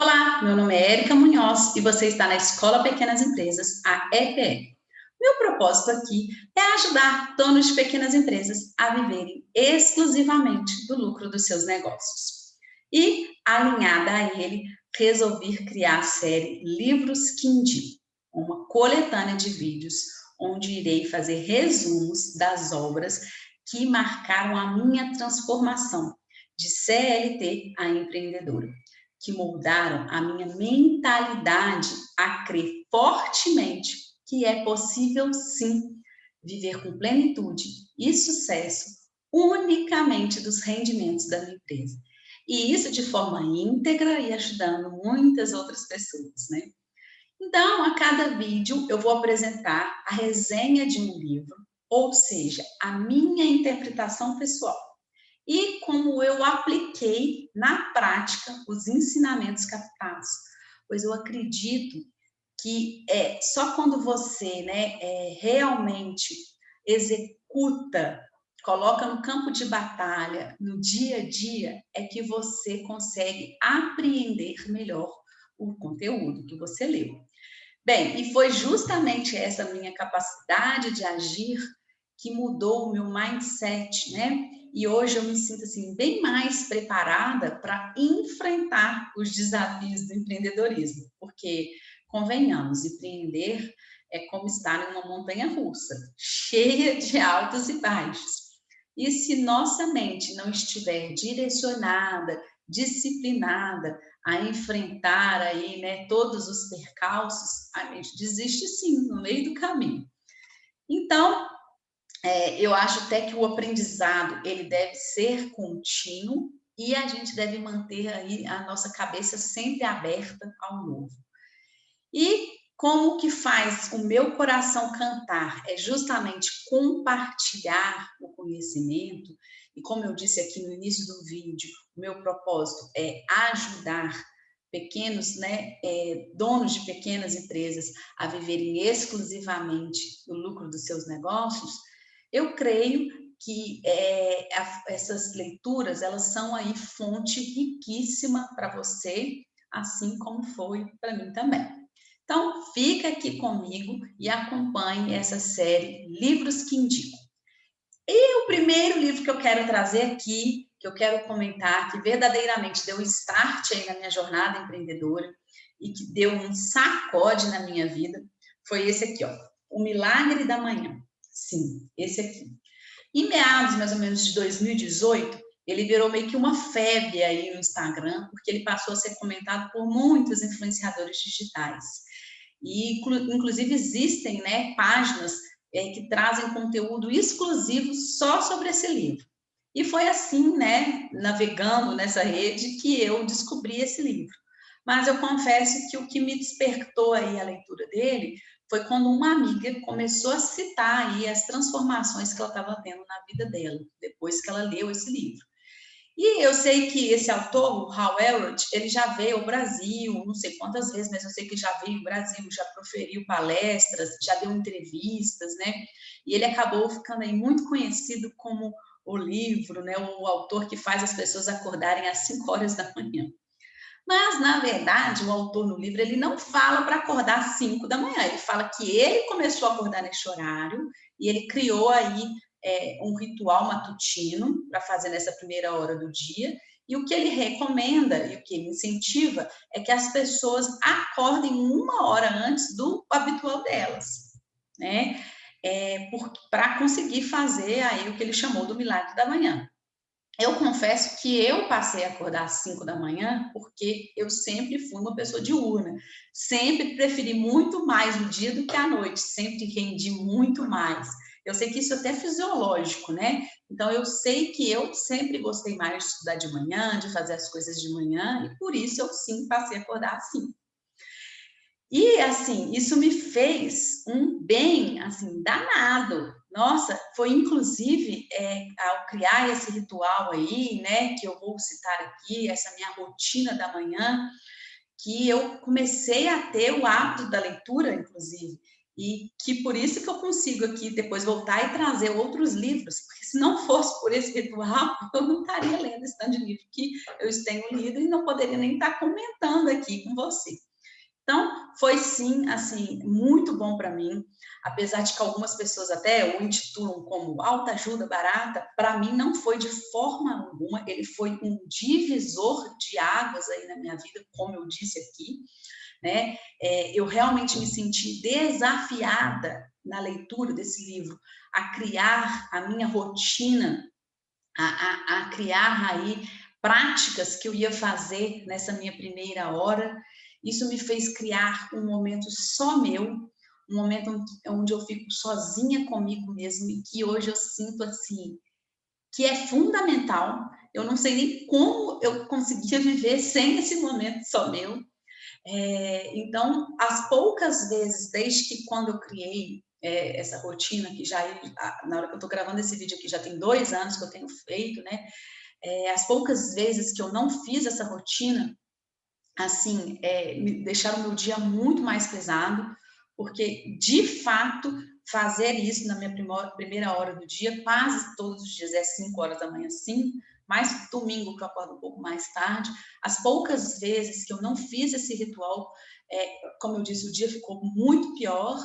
Olá, meu nome é Érica Munhoz e você está na Escola Pequenas Empresas, a EPE. Meu propósito aqui é ajudar donos de pequenas empresas a viverem exclusivamente do lucro dos seus negócios. E, alinhada a ele, resolvi criar a série Livros que Indicam, uma coletânea de vídeos onde irei fazer resumos das obras que marcaram a minha transformação de CLT a empreendedora, que moldaram a minha mentalidade a crer fortemente que é possível sim viver com plenitude e sucesso unicamente dos rendimentos da minha empresa. E isso de forma íntegra e ajudando muitas outras pessoas, né? Então, a cada vídeo eu vou apresentar a resenha de um livro, ou seja, a minha interpretação pessoal e como eu apliquei na prática os ensinamentos captados, pois eu acredito que só quando você realmente executa, coloca no campo de batalha, no dia a dia, é que você consegue apreender melhor o conteúdo que você leu. Bem, e foi justamente essa minha capacidade de agir que mudou o meu mindset, né? E hoje eu me sinto assim bem mais preparada para enfrentar os desafios do empreendedorismo, porque convenhamos, empreender é como estar em uma montanha russa, cheia de altos e baixos. E se nossa mente não estiver direcionada, disciplinada a enfrentar aí, né, todos os percalços, a gente desiste sim, no meio do caminho. Então, eu acho até que o aprendizado ele deve ser contínuo e a gente deve manter aí a nossa cabeça sempre aberta ao novo. E como que faz o meu coração cantar? É justamente compartilhar o conhecimento, e como eu disse aqui no início do vídeo, o meu propósito é ajudar pequenos, donos de pequenas empresas a viverem exclusivamente do lucro dos seus negócios. Eu creio que essas leituras, elas são aí fonte riquíssima para você, assim como foi para mim também. Então, fica aqui comigo e acompanhe essa série Livros que Indicam. E o primeiro livro que eu quero trazer aqui, que eu quero comentar, que verdadeiramente deu um start aí na minha jornada empreendedora e que deu um sacode na minha vida, foi esse aqui, ó, O Milagre da Manhã. Sim, esse aqui. Em meados, mais ou menos, de 2018, ele virou meio que uma febre aí no Instagram, porque ele passou a ser comentado por muitos influenciadores digitais. E, inclusive, existem, né, páginas que trazem conteúdo exclusivo só sobre esse livro. E foi assim, né, navegando nessa rede, que eu descobri esse livro. Mas eu confesso que o que me despertou aí a leitura dele foi quando uma amiga começou a citar aí as transformações que ela estava tendo na vida dela, depois que ela leu esse livro. E eu sei que esse autor, o Hal Elrod, ele já veio ao Brasil, não sei quantas vezes, mas eu sei que já veio ao Brasil, já proferiu palestras, já deu entrevistas, né? E ele acabou ficando aí muito conhecido como o livro, né? O autor que faz as pessoas acordarem às 5 horas da manhã. Mas, na verdade, o autor no livro, ele não fala para acordar às 5 da manhã, ele fala que ele começou a acordar nesse horário e ele criou aí um ritual matutino para fazer nessa primeira hora do dia, e o que ele recomenda e o que ele incentiva é que as pessoas acordem 1 hora antes do habitual delas, né? Para conseguir fazer aí o que ele chamou do milagre da manhã. Eu confesso que eu passei a acordar às 5 da manhã porque eu sempre fui uma pessoa diurna, sempre preferi muito mais o dia do que a noite, sempre rendi muito mais. Eu sei que isso até é fisiológico, né? Então, eu sei que eu sempre gostei mais de estudar de manhã, de fazer as coisas de manhã, e por isso eu sim passei a acordar assim. E, assim, isso me fez um bem, assim, danado. Nossa, foi inclusive, ao criar esse ritual aí, né, que eu vou citar aqui, essa minha rotina da manhã, que eu comecei a ter o hábito da leitura, inclusive. e que por isso que eu consigo aqui depois voltar e trazer outros livros, porque se não fosse por esse ritual, eu não estaria lendo esse tanto de livro que eu tenho lido e não poderia nem estar comentando aqui com você. Então, foi sim, assim, muito bom para mim, apesar de que algumas pessoas até o intitulam como autoajuda barata, para mim não foi de forma alguma, ele foi um divisor de águas aí na minha vida, como eu disse aqui, né? Eu realmente me senti desafiada na leitura desse livro a criar a minha rotina, a criar aí práticas que eu ia fazer nessa minha primeira hora. Isso me fez criar um momento só meu, um momento onde eu fico sozinha comigo mesmo e que hoje eu sinto assim que é fundamental. Eu não sei nem como eu conseguia viver sem esse momento só meu. Então, as poucas vezes, desde que quando eu criei essa rotina, que já na hora que eu estou gravando esse vídeo aqui, já tem 2 anos que eu tenho feito, né? As poucas vezes que eu não fiz essa rotina, assim, me deixaram o meu dia muito mais pesado, porque, de fato, fazer isso na minha primeira hora do dia, quase todos os dias, 5 horas da manhã, sim, mais domingo que eu acordo um pouco mais tarde, as poucas vezes que eu não fiz esse ritual, como eu disse, o dia ficou muito pior,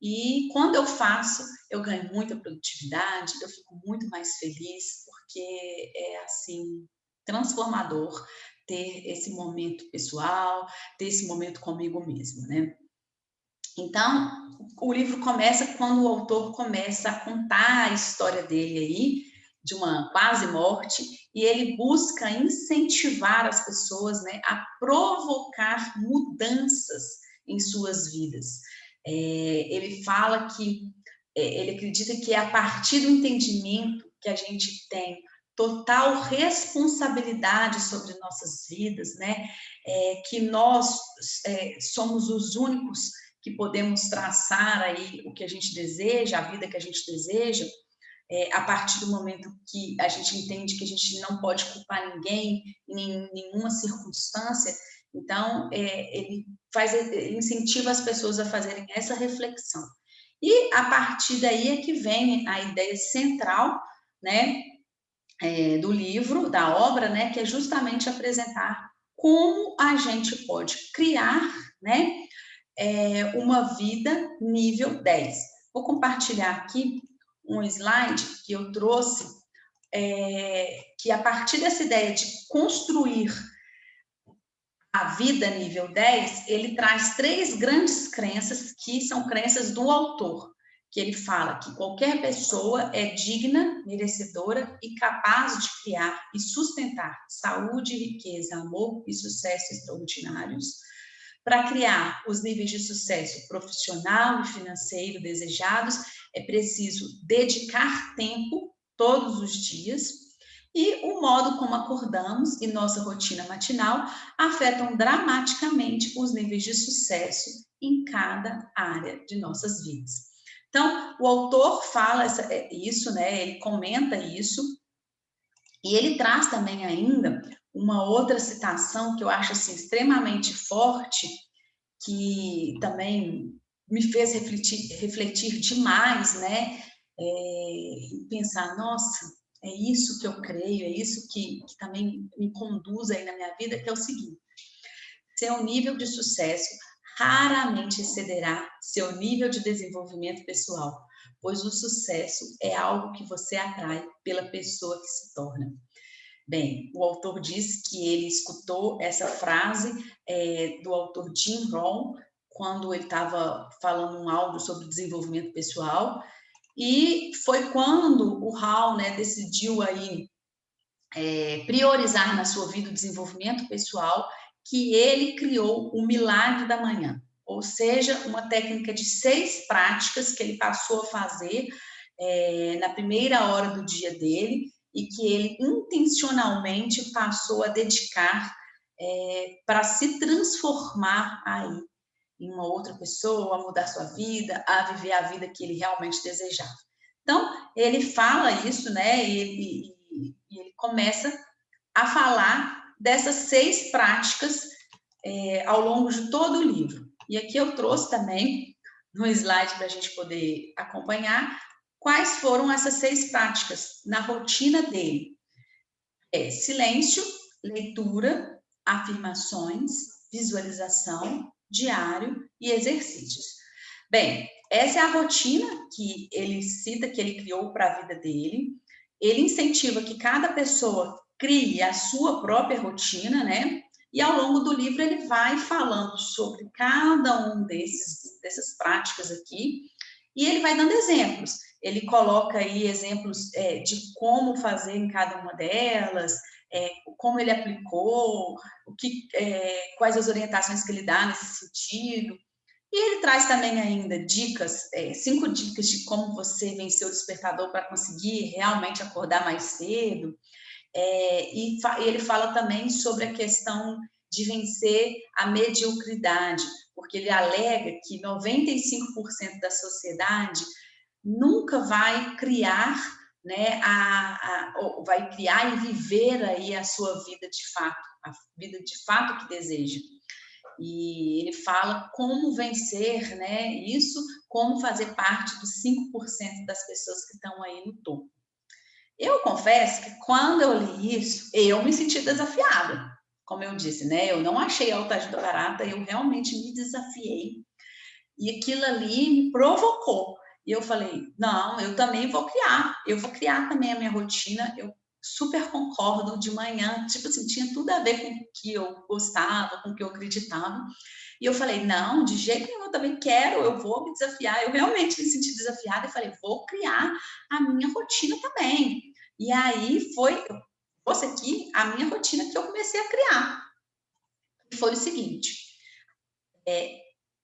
e quando eu faço, eu ganho muita produtividade, eu fico muito mais feliz, porque é, assim, transformador ter esse momento pessoal, ter esse momento comigo mesmo, né? Então, o livro começa quando o autor começa a contar a história dele aí, de uma quase morte, e ele busca incentivar as pessoas, né, a provocar mudanças em suas vidas. Ele fala que ele acredita que é a partir do entendimento que a gente tem total responsabilidade sobre nossas vidas, né? Que nós somos os únicos que podemos traçar aí o que a gente deseja, a vida que a gente deseja, a partir do momento que a gente entende que a gente não pode culpar ninguém em nenhuma circunstância. Então, ele incentiva as pessoas a fazerem essa reflexão. E a partir daí é que vem a ideia central, né, do livro, da obra, né, que é justamente apresentar como a gente pode criar, né, uma vida nível 10. Vou compartilhar aqui um slide que eu trouxe, que a partir dessa ideia de construir a vida nível 10, ele traz 3 grandes crenças, que são crenças do autor, que ele fala que qualquer pessoa é digna, merecedora e capaz de criar e sustentar saúde, riqueza, amor e sucesso extraordinários, para criar os níveis de sucesso profissional e financeiro desejados, é preciso dedicar tempo todos os dias, e o modo como acordamos e nossa rotina matinal afetam dramaticamente os níveis de sucesso em cada área de nossas vidas. Então, o autor fala isso, né? Ele comenta isso, e ele traz também ainda uma outra citação que eu acho assim, extremamente forte, que também me fez refletir demais, né? E pensar, nossa, é isso que eu creio, é isso que também me conduz aí na minha vida, que é o seguinte: seu nível de sucesso raramente excederá seu nível de desenvolvimento pessoal, pois o sucesso é algo que você atrai pela pessoa que se torna. Bem, o autor diz que ele escutou essa frase do autor Jim Rohn, quando ele estava falando um áudio sobre desenvolvimento pessoal, e foi quando o Hal, né, decidiu aí priorizar na sua vida o desenvolvimento pessoal, que ele criou o Milagre da Manhã, ou seja, uma técnica de 6 práticas que ele passou a fazer na primeira hora do dia dele, e que ele intencionalmente passou a dedicar para se transformar aí em uma outra pessoa, a mudar sua vida, a viver a vida que ele realmente desejava. Então, ele fala isso, né, e ele começa a falar dessas 6 práticas ao longo de todo o livro. E aqui eu trouxe também no slide para a gente poder acompanhar quais foram essas 6 práticas na rotina dele. Silêncio, leitura, afirmações, visualização, diário e exercícios. Bem, essa é a rotina que ele cita, que ele criou para a vida dele. Ele incentiva que cada pessoa crie a sua própria rotina, né? E ao longo do livro ele vai falando sobre cada um dessas práticas aqui, e ele vai dando exemplos. Ele coloca aí exemplos de como fazer em cada uma delas, como ele aplicou, quais as orientações que ele dá nesse sentido. E ele traz também ainda dicas, 5 dicas de como você vencer o despertador para conseguir realmente acordar mais cedo. E ele fala também sobre a questão de vencer a mediocridade, porque ele alega que 95% da sociedade nunca vai criar, né, vai criar e viver aí a sua vida de fato, a vida de fato que deseja. E ele fala como vencer, né, isso, como fazer parte dos 5% das pessoas que estão aí no topo. Eu confesso que quando eu li isso, eu me senti desafiada. Como eu disse, né, eu não achei a autoajuda barata, eu realmente me desafiei. E aquilo ali me provocou. E eu falei, não, eu também vou criar. Eu vou criar também a minha rotina. Eu super concordo de manhã. Tipo assim, tinha tudo a ver com o que eu gostava, com o que eu acreditava. E eu falei, não, de jeito nenhum, eu também quero, eu vou me desafiar. Eu realmente me senti desafiada e falei, vou criar a minha rotina também. E aí trouxe aqui a minha rotina que eu comecei a criar. E foi o seguinte,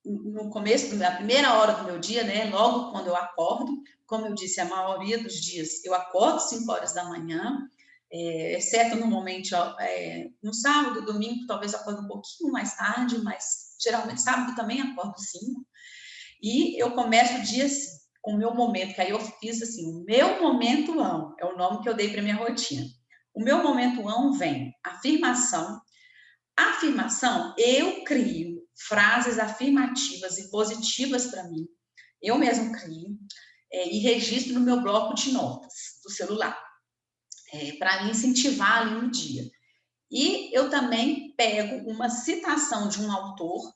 no começo, na primeira hora do meu dia, né, logo quando eu acordo, como eu disse, a maioria dos dias eu acordo 5 horas da manhã, exceto no momento, no sábado, domingo, talvez eu acordo um pouquinho mais tarde, mas geralmente sábado também acordo 5, e eu começo o dia assim, com o meu momento, que aí eu fiz assim, o meu momento ão, é o nome que eu dei para minha rotina. O meu momento ão vem afirmação. Afirmação, eu crio frases afirmativas e positivas para mim, eu mesmo crio, e registro no meu bloco de notas do celular, para me incentivar ali no dia. E eu também pego uma citação de um autor,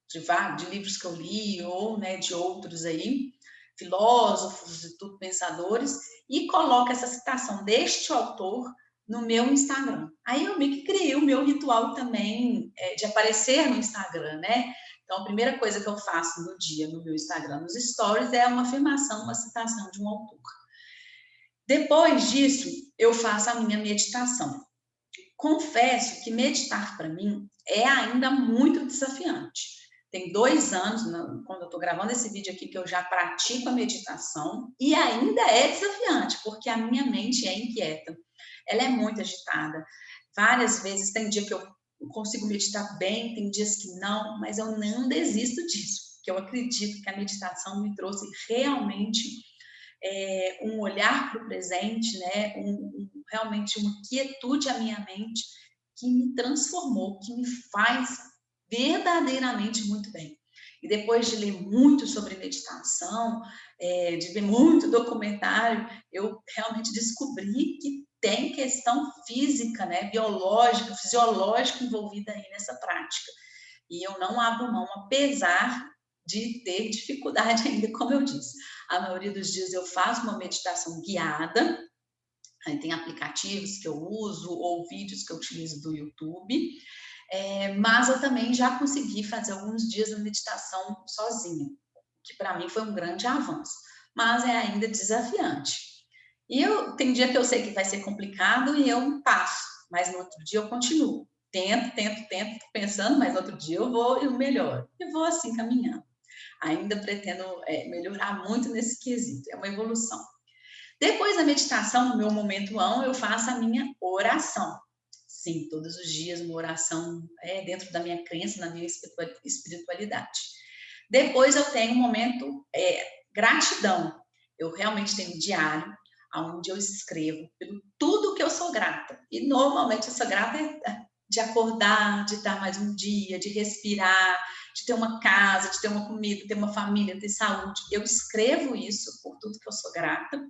de livros que eu li, ou, né, de outros aí, filósofos e tudo, pensadores, e coloco essa citação deste autor no meu Instagram. Aí eu meio que criei o meu ritual também de aparecer no Instagram, né? Então, a primeira coisa que eu faço no dia no meu Instagram, nos stories, é uma afirmação, uma citação de um autor. Depois disso, eu faço a minha meditação. Confesso que meditar para mim é ainda muito desafiante. Tem 2 anos, quando eu estou gravando esse vídeo aqui, que eu já pratico a meditação e ainda é desafiante, porque a minha mente é inquieta. Ela é muito agitada. Várias vezes, tem dia que eu consigo meditar bem, tem dias que não, mas eu não desisto disso, porque eu acredito que a meditação me trouxe realmente um olhar para o presente, né? Realmente uma quietude à minha mente que me transformou, que me faz verdadeiramente muito bem. E depois de ler muito sobre meditação, de ver muito documentário, eu realmente descobri que tem questão física, né, biológica, fisiológica envolvida aí nessa prática. E eu não abro mão, apesar de ter dificuldade ainda, como eu disse. A maioria dos dias eu faço uma meditação guiada, aí tem aplicativos que eu uso ou vídeos que eu utilizo do YouTube, mas eu também já consegui fazer alguns dias de meditação sozinha, que para mim foi um grande avanço, mas é ainda desafiante. E tem dia que eu sei que vai ser complicado e eu passo, mas no outro dia eu continuo. Tento, pensando, mas no outro dia eu vou e o melhor. E vou assim caminhando. Ainda pretendo melhorar muito nesse quesito, é uma evolução. Depois da meditação, no meu momento ão, eu faço a minha oração. Sim, todos os dias uma oração dentro da minha crença, na minha espiritualidade. Depois eu tenho um momento gratidão. Eu realmente tenho um diário, onde eu escrevo pelo tudo que eu sou grata. E normalmente eu sou grata de acordar, de dar mais um dia, de respirar, de ter uma casa, de ter uma comida, ter uma família, ter saúde. Eu escrevo isso por tudo que eu sou grata.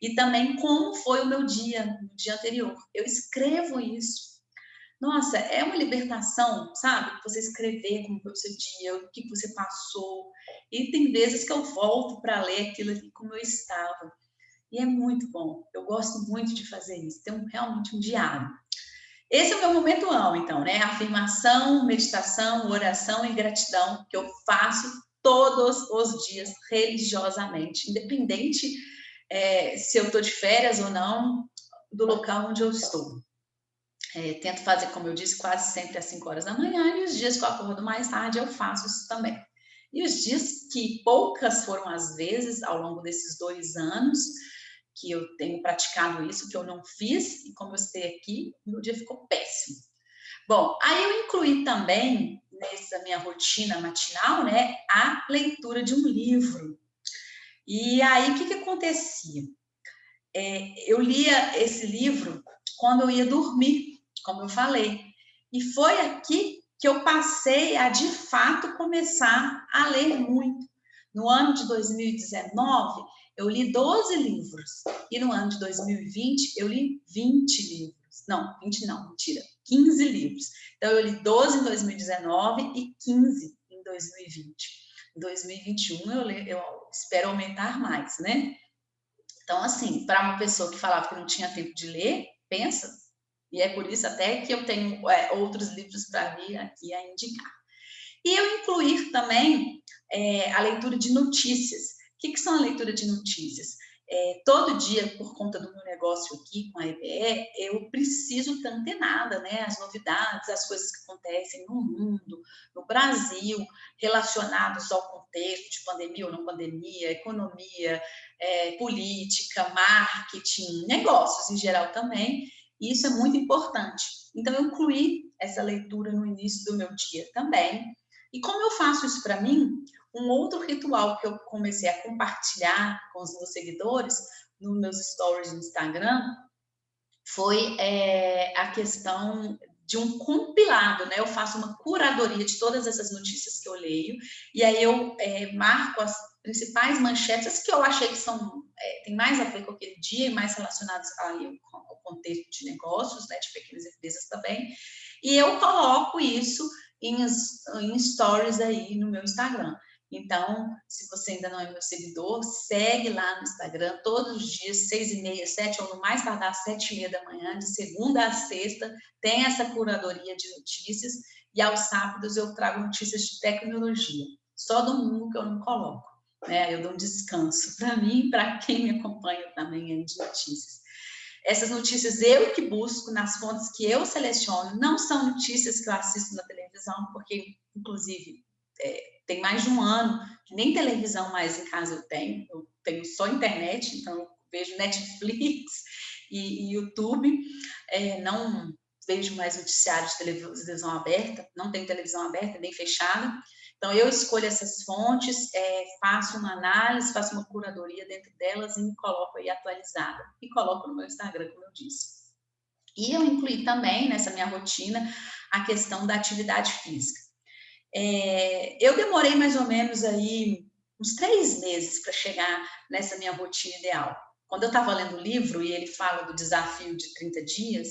E também como foi o meu dia, no dia anterior. Eu escrevo isso. Nossa, é uma libertação, sabe? Você escrever como foi o seu dia, o que você passou. E tem vezes que eu volto para ler aquilo ali como eu estava. E é muito bom. Eu gosto muito de fazer isso. Ter realmente um diário. Esse é o meu momento ão, então, né? Afirmação, meditação, oração e gratidão que eu faço todos os dias, religiosamente, independente se eu estou de férias ou não, do local onde eu estou. Tento fazer, como eu disse, quase sempre às 5 horas da manhã, e os dias que eu acordo mais tarde, eu faço isso também. E os dias que poucas foram as vezes, ao longo desses 2 anos, que eu tenho praticado isso, que eu não fiz, e como eu citei aqui, meu dia ficou péssimo. Bom, aí eu incluí também, nessa minha rotina matinal, né, a leitura de um livro. E aí, o que acontecia? Eu lia esse livro quando eu ia dormir, como eu falei. E foi aqui que eu passei a, de fato, começar a ler muito. No ano de 2019, eu li 12 livros. E no ano de 2020, eu li 20 livros. Não, 20 não, mentira. 15 livros. Então, eu li 12 em 2019 e 15 em 2020. Em 2021, eu espero aumentar mais, né? Então, assim, para uma pessoa que falava que não tinha tempo de ler, pensa. E é por isso até que eu tenho outros livros para vir aqui a indicar. E eu incluir também a leitura de notícias. O que são a leitura de notícias? Todo dia, por conta do meu negócio aqui com a EBE, eu preciso estar antenada, né? As novidades, as coisas que acontecem no mundo, no Brasil, relacionados ao contexto de pandemia ou não pandemia, economia, política, marketing, negócios em geral também. E isso é muito importante. Então, eu incluí essa leitura no início do meu dia também. E como eu faço isso para mim, um outro ritual que eu comecei a compartilhar com os meus seguidores nos meus stories no Instagram foi a questão de um compilado, né? Eu faço uma curadoria de todas essas notícias que eu leio e aí eu marco as principais manchetes, as que eu achei que são tem mais a ver com aquele dia e mais relacionados ao contexto de negócios, né? De pequenas empresas também. E eu coloco isso em stories aí no meu Instagram. Então, se você ainda não é meu seguidor, segue lá no Instagram todos os dias, 6h30, 7 ou no mais tardar 7h30 da manhã, de segunda a sexta, tem essa curadoria de notícias e aos sábados eu trago notícias de tecnologia. Só domingo que eu não coloco, né? Eu dou um descanso para mim e para quem me acompanha também aí de notícias. Essas notícias eu que busco nas fontes que eu seleciono, não são notícias que eu assisto na televisão, porque, inclusive, tem mais de um ano que nem televisão mais em casa eu tenho só internet, então eu vejo Netflix e YouTube, não vejo mais noticiário de televisão aberta, não tenho televisão aberta nem fechada. Então, eu escolho essas fontes, faço uma análise, faço uma curadoria dentro delas e me coloco aí atualizada. E coloco no meu Instagram, como eu disse. E eu incluí também nessa minha rotina a questão da atividade física. Eu demorei mais ou menos aí uns 3 meses para chegar nessa minha rotina ideal. Quando eu estava lendo o livro e ele fala do desafio de 30 dias,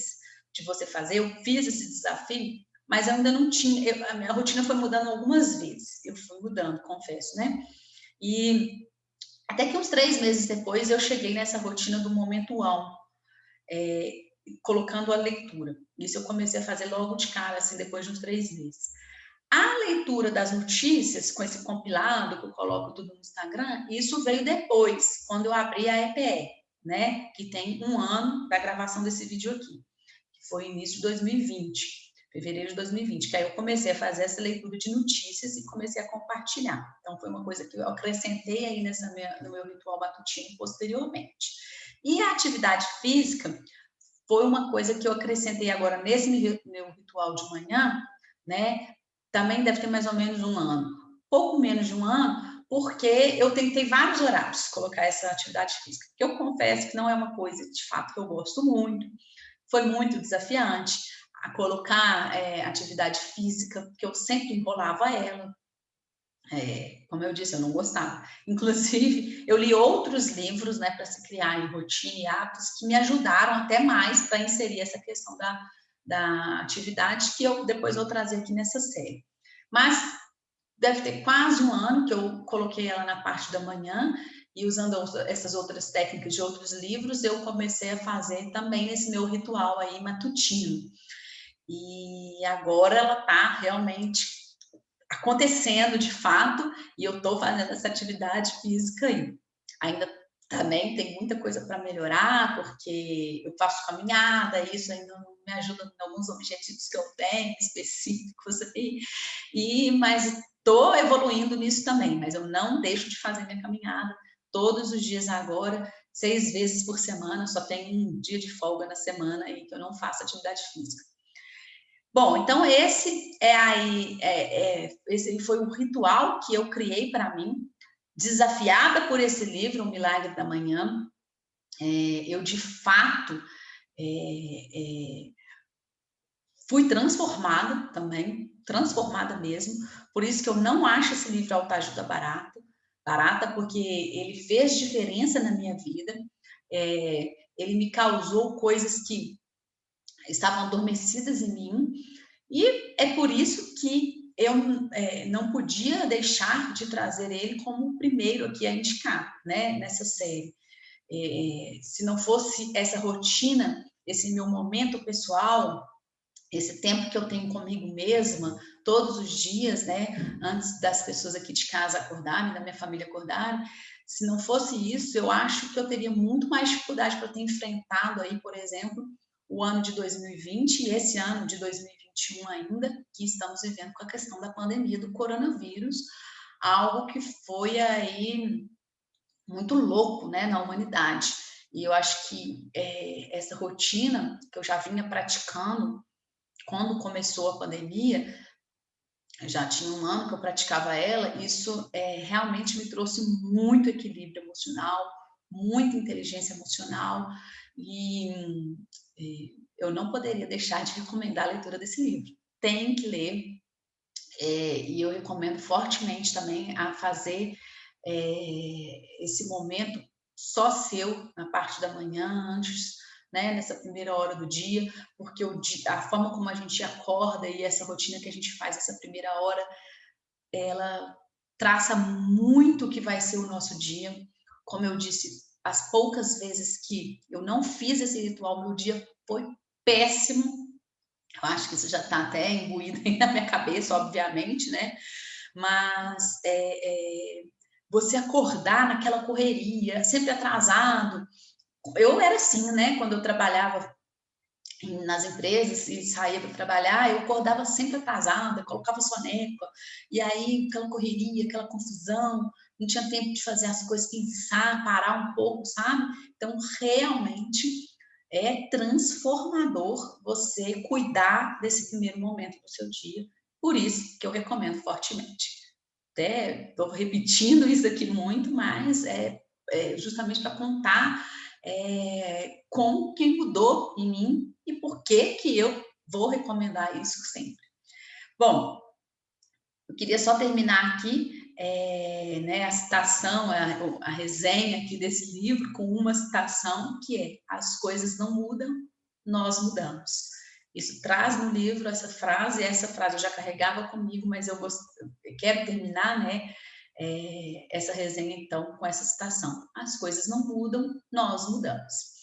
de você fazer, eu fiz esse desafio, mas eu ainda não tinha, a minha rotina foi mudando algumas vezes, eu fui mudando, confesso, né? E até que uns 3 meses depois eu cheguei nessa rotina do momento ão, colocando a leitura. Isso eu comecei a fazer logo de cara, assim, depois de uns 3 meses. A leitura das notícias, com esse compilado que eu coloco tudo no Instagram, isso veio depois, quando eu abri a EPE, né? Que tem 1 ano da gravação desse vídeo aqui, que foi início de 2020, fevereiro de 2020, que aí eu comecei a fazer essa leitura de notícias e comecei a compartilhar. Então, foi uma coisa que eu acrescentei aí no meu ritual matutino posteriormente. E a atividade física foi uma coisa que eu acrescentei agora nesse meu ritual de manhã, né? Também deve ter mais ou menos 1 ano, pouco menos de 1 ano, porque eu tentei vários horários colocar essa atividade física, que eu confesso que não é uma coisa, de fato, que eu gosto muito, foi muito desafiante a colocar atividade física, porque eu sempre enrolava ela, Como eu disse, eu não gostava. Inclusive, eu li outros livros, né, para se criar em rotina e hábitos que me ajudaram até mais para inserir essa questão da atividade que eu depois vou trazer aqui nessa série. Mas deve ter quase um ano que eu coloquei ela na parte da manhã e usando essas outras técnicas de outros livros, eu comecei a fazer também esse meu ritual aí matutino. E agora ela está realmente acontecendo de fato, e eu estou fazendo essa atividade física aí. Ainda também tem muita coisa para melhorar, porque eu faço caminhada, isso ainda não me ajuda em alguns objetivos que eu tenho específicos aí, mas estou evoluindo nisso também, mas eu não deixo de fazer minha caminhada todos os dias agora, 6 vezes por semana, só tem um dia de folga na semana aí que eu não faço atividade física. Bom, então esse foi um ritual que eu criei para mim, desafiada por esse livro, O Milagre da Manhã. Eu, de fato, fui transformada também, transformada mesmo, por isso que eu não acho esse livro autoajuda barata, porque ele fez diferença na minha vida, ele me causou coisas que estavam adormecidas em mim, e é por isso que eu não podia deixar de trazer ele como o primeiro aqui a indicar, né, nessa série. Se não fosse essa rotina, esse meu momento pessoal, esse tempo que eu tenho comigo mesma, todos os dias, né, antes das pessoas aqui de casa acordarem, da minha família acordarem, se não fosse isso, eu acho que eu teria muito mais dificuldade para ter enfrentado aí, por exemplo, o ano de 2020 e esse ano de 2021 ainda, que estamos vivendo com a questão da pandemia do coronavírus, algo que foi aí muito louco, né, na humanidade. E eu acho que essa rotina que eu já vinha praticando quando começou a pandemia, já tinha um ano que eu praticava ela, isso realmente me trouxe muito equilíbrio emocional, muita inteligência emocional, e eu não poderia deixar de recomendar a leitura desse livro. Tem que ler, e eu recomendo fortemente também a fazer esse momento só seu, na parte da manhã, antes, né, nessa primeira hora do dia, porque a forma como a gente acorda e essa rotina que a gente faz essa primeira hora, ela traça muito o que vai ser o nosso dia. Como eu disse, as poucas vezes que eu não fiz esse ritual, meu dia foi péssimo. Eu acho que isso já está até imbuído aí na minha cabeça, obviamente, né? Mas você acordar naquela correria, sempre atrasado. Eu era assim, né? Quando eu trabalhava nas empresas e saía para trabalhar, eu acordava sempre atrasada, colocava soneca, e aí aquela correria, aquela confusão, não tinha tempo de fazer as coisas, pensar, parar um pouco, sabe? Então, realmente é transformador você cuidar desse primeiro momento do seu dia, por isso que eu recomendo fortemente. Até estou repetindo isso aqui muito, mas é justamente para contar como que mudou em mim e por que que eu vou recomendar isso sempre. Bom, eu queria só terminar aqui né, a citação, a resenha aqui desse livro com uma citação que é: as coisas não mudam, nós mudamos. Isso traz no livro essa frase, e essa frase eu já carregava comigo, mas eu quero terminar, né, essa resenha então com essa citação: as coisas não mudam, nós mudamos.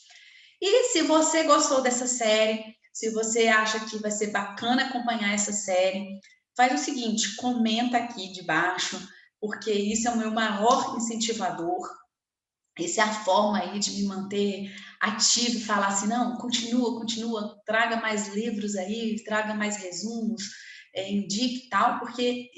E se você gostou dessa série, se você acha que vai ser bacana acompanhar essa série, faz o seguinte, comenta aqui debaixo, porque isso é o meu maior incentivador. Essa é a forma aí de me manter ativo e falar assim, não, continua, traga mais livros aí, traga mais resumos, indique e tal, porque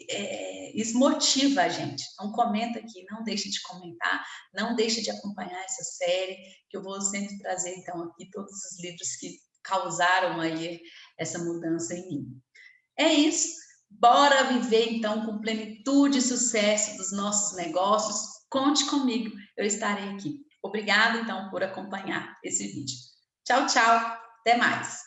isso motiva a gente. Então comenta aqui, não deixe de comentar, não deixe de acompanhar essa série, que eu vou sempre trazer então aqui todos os livros que causaram aí essa mudança em mim. É isso, bora viver então com plenitude e sucesso dos nossos negócios. Conte comigo, eu estarei aqui. Obrigada então por acompanhar esse vídeo. Tchau, tchau, até mais.